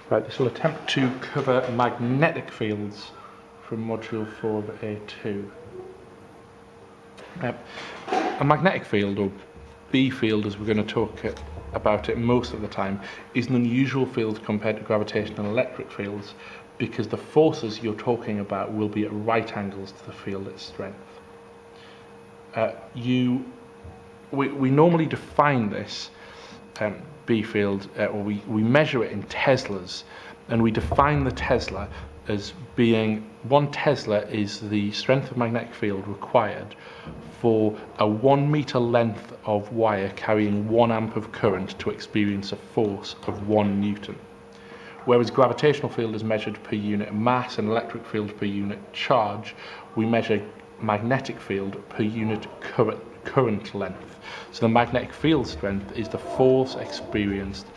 Right, this will attempt to cover magnetic fields from Module 4 of A2. A magnetic field, or B field as we're going to talk about it most of the time, is an unusual field compared to gravitational and electric fields because the forces you're talking about will be at right angles to the field at strength. We normally define this B field, or we measure it in Teslas, and we define the Tesla as being 1 Tesla is the strength of magnetic field required for a 1 meter length of wire carrying 1 amp of current to experience a force of 1 Newton. Whereas gravitational field is measured per unit mass and electric field per unit charge, we measure magnetic field per unit current length. So the magnetic field strength is the force experienced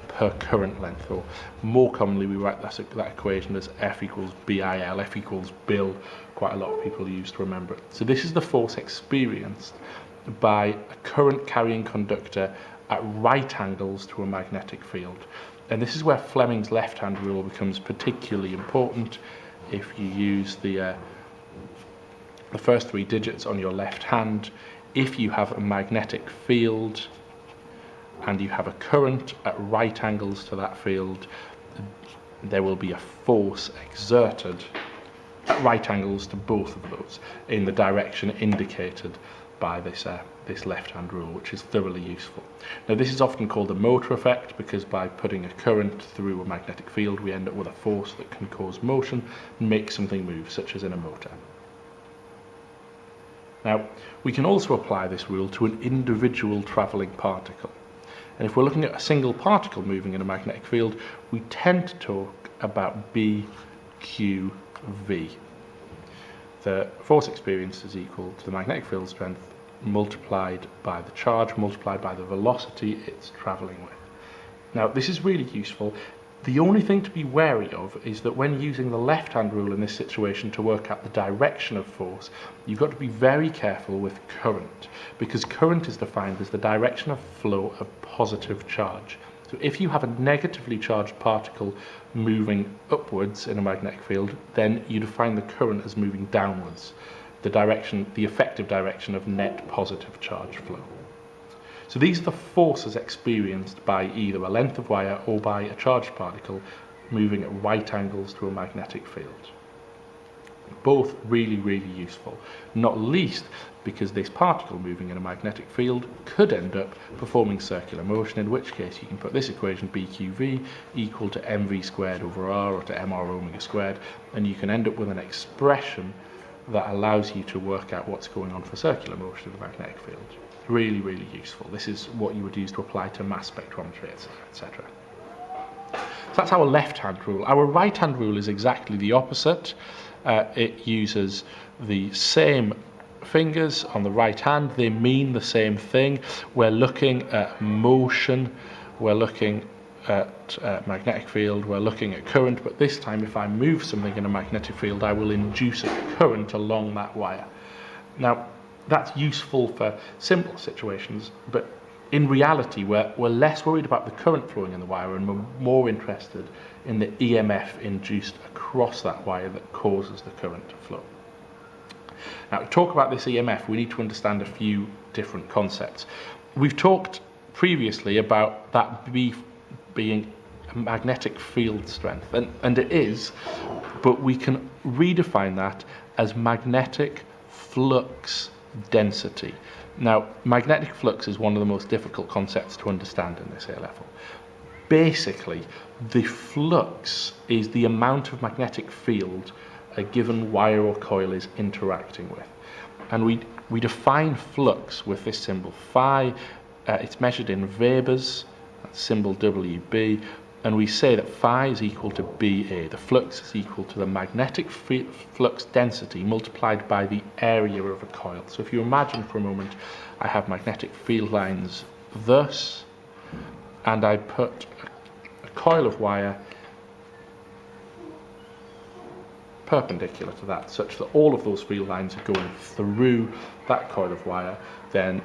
per current length, or more commonly we write that equation as F equals BIL, F equals Bill, quite a lot of people use to remember it. So this is the force experienced by a current carrying conductor at right angles to a magnetic field. And this is where Fleming's left-hand rule becomes particularly important. If you use the first 3 digits on your left hand, if you have a magnetic field and you have a current at right angles to that field, there will be a force exerted at right angles to both of those in the direction indicated by this left-hand rule, which is thoroughly useful. Now this is often called a motor effect because by putting a current through a magnetic field we end up with a force that can cause motion and make something move, such as in a motor. Now we can also apply this rule to an individual travelling particle. And if we're looking at a single particle moving in a magnetic field, we tend to talk about B, Q, V. The force experienced is equal to the magnetic field strength multiplied by the charge multiplied by the velocity it's travelling with. Now this is really useful. The only thing to be wary of is that when using the left-hand rule in this situation to work out the direction of force, you've got to be very careful with current, because current is defined as the direction of flow of positive charge. So if you have a negatively charged particle moving upwards in a magnetic field, then you define the current as moving downwards, the effective direction of net positive charge flow. So these are the forces experienced by either a length of wire or by a charged particle moving at right angles to a magnetic field. Both really, really useful, not least because this particle moving in a magnetic field could end up performing circular motion, in which case you can put this equation BQV equal to mv squared over r, or to mr omega squared, and you can end up with an expression that allows you to work out what's going on for circular motion of the magnetic field. Really, really useful. This is what you would use to apply to mass spectrometry, etc. So that's our left-hand rule. Our right-hand rule is exactly the opposite. It uses the same fingers on the right hand. They mean the same thing. We're looking at motion, we're looking at magnetic field, we're looking at current, but this time if I move something in a magnetic field I will induce a current along that wire. Now that's useful for simple situations, but in reality we're less worried about the current flowing in the wire and we're more interested in the EMF induced across that wire that causes the current to flow. Now to talk about this EMF we need to understand a few different concepts. We've talked previously about that being a magnetic field strength, and it is, but we can redefine that as magnetic flux density. Now, magnetic flux is one of the most difficult concepts to understand in this A level. Basically, the flux is the amount of magnetic field a given wire or coil is interacting with. And we define flux with this symbol phi. It's measured in Webers, that's symbol WB, and we say that phi is equal to BA. The flux is equal to the magnetic flux density multiplied by the area of a coil. So if you imagine for a moment I have magnetic field lines thus, and I put a coil of wire perpendicular to that, such that all of those field lines are going through that coil of wire, then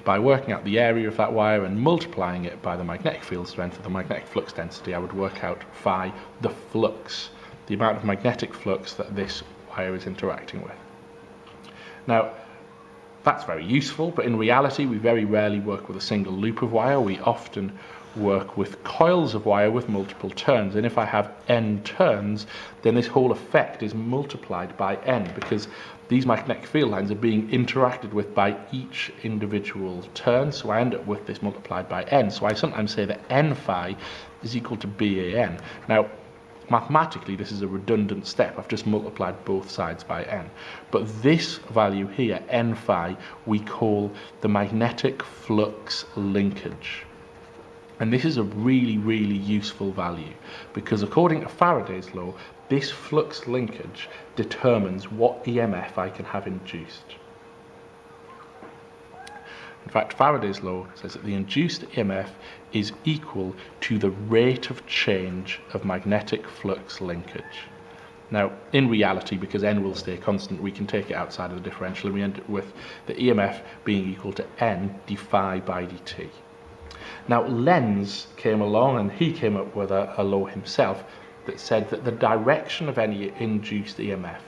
by working out the area of that wire and multiplying it by the magnetic field strength or the magnetic flux density, I would work out phi, the flux, the amount of magnetic flux that this wire is interacting with. Now, that's very useful, but in reality we very rarely work with a single loop of wire. We often work with coils of wire with multiple turns, and if I have n turns, then this whole effect is multiplied by n, because these magnetic field lines are being interacted with by each individual turn, so I end up with this multiplied by n. So I sometimes say that n phi is equal to BAN. Now, mathematically this is a redundant step. I've just multiplied both sides by n. But this value here, n phi, we call the magnetic flux linkage. And this is a really, really useful value, because according to Faraday's law, this flux linkage determines what EMF I can have induced. In fact, Faraday's law says that the induced EMF is equal to the rate of change of magnetic flux linkage. Now, in reality, because n will stay constant, we can take it outside of the differential and we end up with the EMF being equal to n d phi by dt. Now, Lenz came along and he came up with a law himself that said that the direction of any induced EMF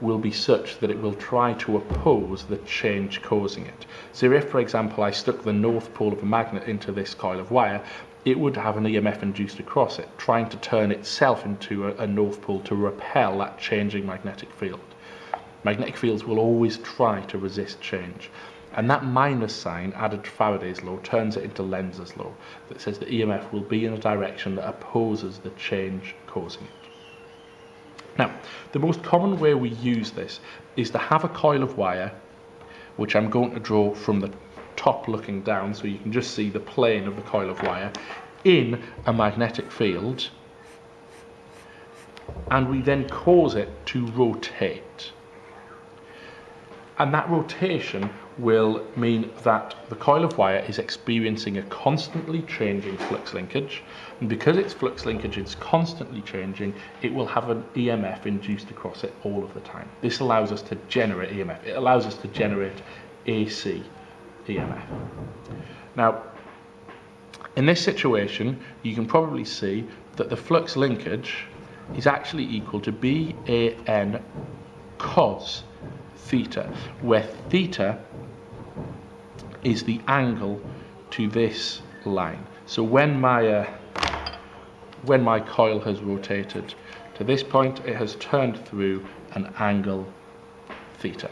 will be such that it will try to oppose the change causing it. So if, for example, I stuck the north pole of a magnet into this coil of wire, it would have an EMF induced across it, trying to turn itself into a north pole to repel that changing magnetic field. Magnetic fields will always try to resist change. And that minus sign added to Faraday's law turns it into Lenz's law, that says the EMF will be in a direction that opposes the change causing it. Now, the most common way we use this is to have a coil of wire, which I'm going to draw from the top looking down, so you can just see the plane of the coil of wire, in a magnetic field, and we then cause it to rotate. And that rotation will mean that the coil of wire is experiencing a constantly changing flux linkage, and because its flux linkage is constantly changing, it will have an EMF induced across it all of the time. This allows us to generate EMF. It allows us to generate AC EMF. Now, in this situation, you can probably see that the flux linkage is actually equal to BAN cos theta, where theta is the angle to this line. So when my coil has rotated to this point, it has turned through an angle theta.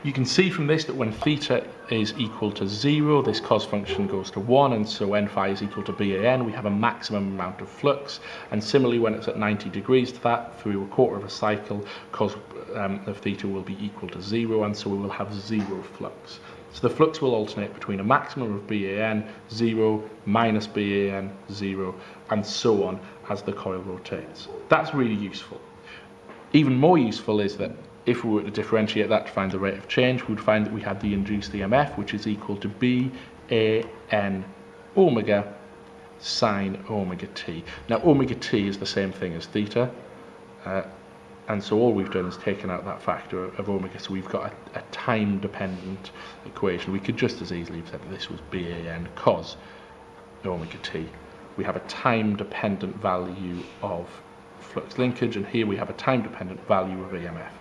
You can see from this that when theta is equal to 0, this cos function goes to 1, and so n phi is equal to BAN. We have a maximum amount of flux, and similarly when it's at 90 degrees to that, through a quarter of a cycle, cos of theta will be equal to 0, and so we will have 0 flux. So the flux will alternate between a maximum of BAN, 0, minus BAN, 0, and so on as the coil rotates. That's really useful. Even more useful is that if we were to differentiate that to find the rate of change, we would find that we had the induced EMF, which is equal to BAN omega sine omega t. Now, omega t is the same thing as theta, and so all we've done is taken out that factor of omega, so we've got a time-dependent equation. We could just as easily have said that this was BAN cos omega t. We have a time-dependent value of flux linkage, and here we have a time-dependent value of EMF.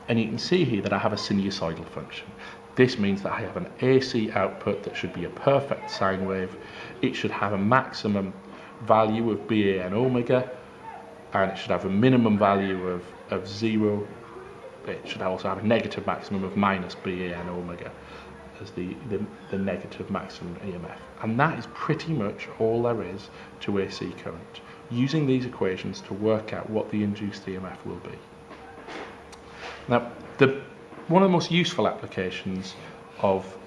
And you can see here that I have a sinusoidal function. This means that I have an AC output that should be a perfect sine wave. It should have a maximum value of BAN omega, and it should have a minimum value of 0. It should also have a negative maximum of minus BAN omega as the negative maximum EMF. And that is pretty much all there is to AC current, using these equations to work out what the induced EMF will be. Now, one of the most useful applications of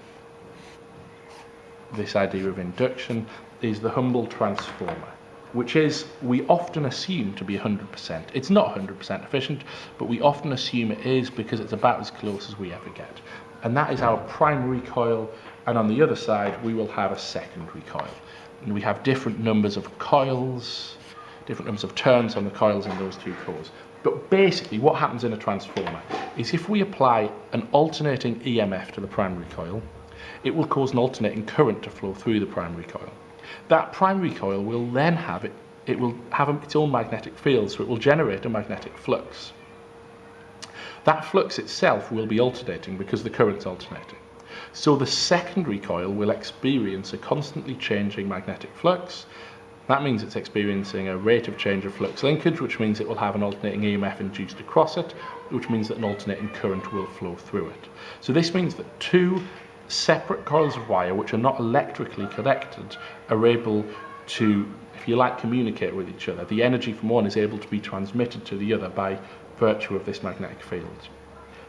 this idea of induction is the Humble transformer, which is, we often assume to be 100%. It's not 100% efficient, but we often assume it is because it's about as close as we ever get. And that is our primary coil, and on the other side we will have a secondary coil. And we have different numbers of coils, different numbers of turns on the coils in those two cores. But basically what happens in a transformer is if we apply an alternating EMF to the primary coil, it will cause an alternating current to flow through the primary coil. That primary coil will then have its own magnetic field, so it will generate a magnetic flux. That flux itself will be alternating because the current's alternating. So the secondary coil will experience a constantly changing magnetic flux. That means it's experiencing a rate of change of flux linkage, which means it will have an alternating EMF induced across it, which means that an alternating current will flow through it. So this means that two separate coils of wire, which are not electrically connected, are able to, if you like, communicate with each other. The energy from one is able to be transmitted to the other by virtue of this magnetic field.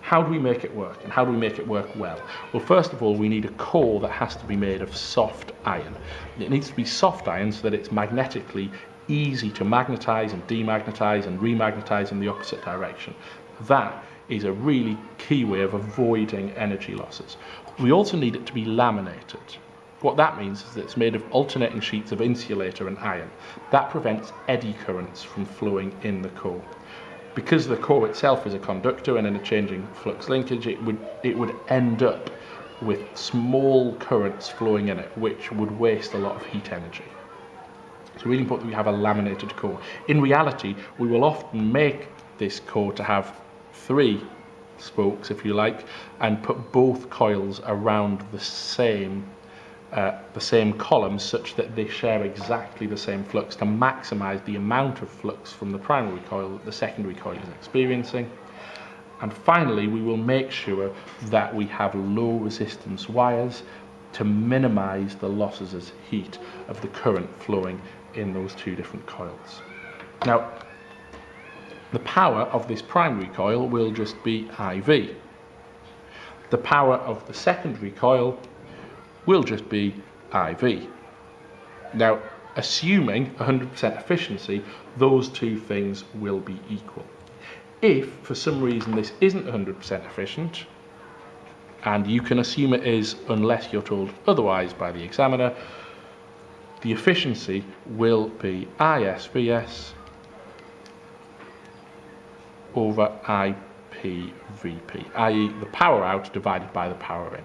How do we make it work, and how do we make it work well? Well, first of all, we need a core that has to be made of soft iron. It needs to be soft iron so that it's magnetically easy to magnetize and demagnetize and remagnetize in the opposite direction. That is a really key way of avoiding energy losses. We also need it to be laminated. What that means is that it's made of alternating sheets of insulator and iron. That prevents eddy currents from flowing in the core. Because the core itself is a conductor and in a changing flux linkage, it would end up with small currents flowing in it, which would waste a lot of heat energy. So really important that we have a laminated core. In reality, we will often make this core to have 3 spokes, if you like, and put both coils around the same column such that they share exactly the same flux to maximize the amount of flux from the primary coil that the secondary coil is experiencing. And finally, we will make sure that we have low resistance wires to minimize the losses as heat of the current flowing in those 2 different coils. Now, the power of this primary coil will just be IV. The power of the secondary coil will just be IV. Now, assuming 100% efficiency, those 2 things will be equal. If, for some reason, this isn't 100% efficient, and you can assume it is unless you're told otherwise by the examiner, the efficiency will be ISVS over IPVP, i.e. the power out divided by the power in.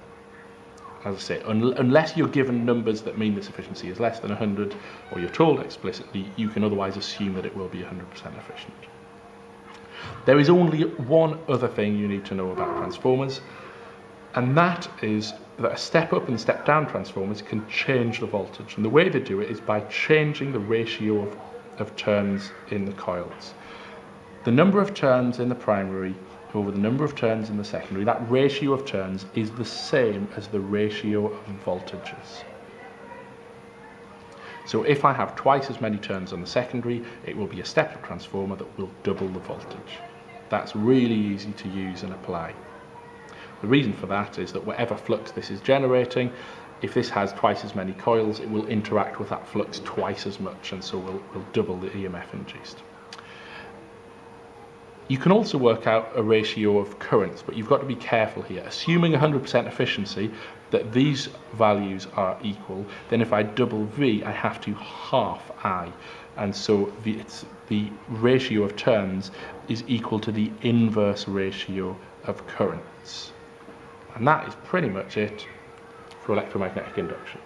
As I say, unless you're given numbers that mean this efficiency is less than 100, or you're told explicitly, you can otherwise assume that it will be 100% efficient. There is only one other thing you need to know about transformers, and that is that a step up and step down transformers can change the voltage, and the way they do it is by changing the ratio of turns in the coils. The number of turns in the primary over the number of turns in the secondary, that ratio of turns is the same as the ratio of voltages. So if I have twice as many turns on the secondary, it will be a step-up transformer that will double the voltage. That's really easy to use and apply. The reason for that is that whatever flux this is generating, if this has twice as many coils, it will interact with that flux twice as much, and so will double the EMF induced. You can also work out a ratio of currents, but you've got to be careful here. Assuming 100% efficiency, that these values are equal, then if I double V, I have to half I. And so the ratio of turns is equal to the inverse ratio of currents. And that is pretty much it for electromagnetic induction.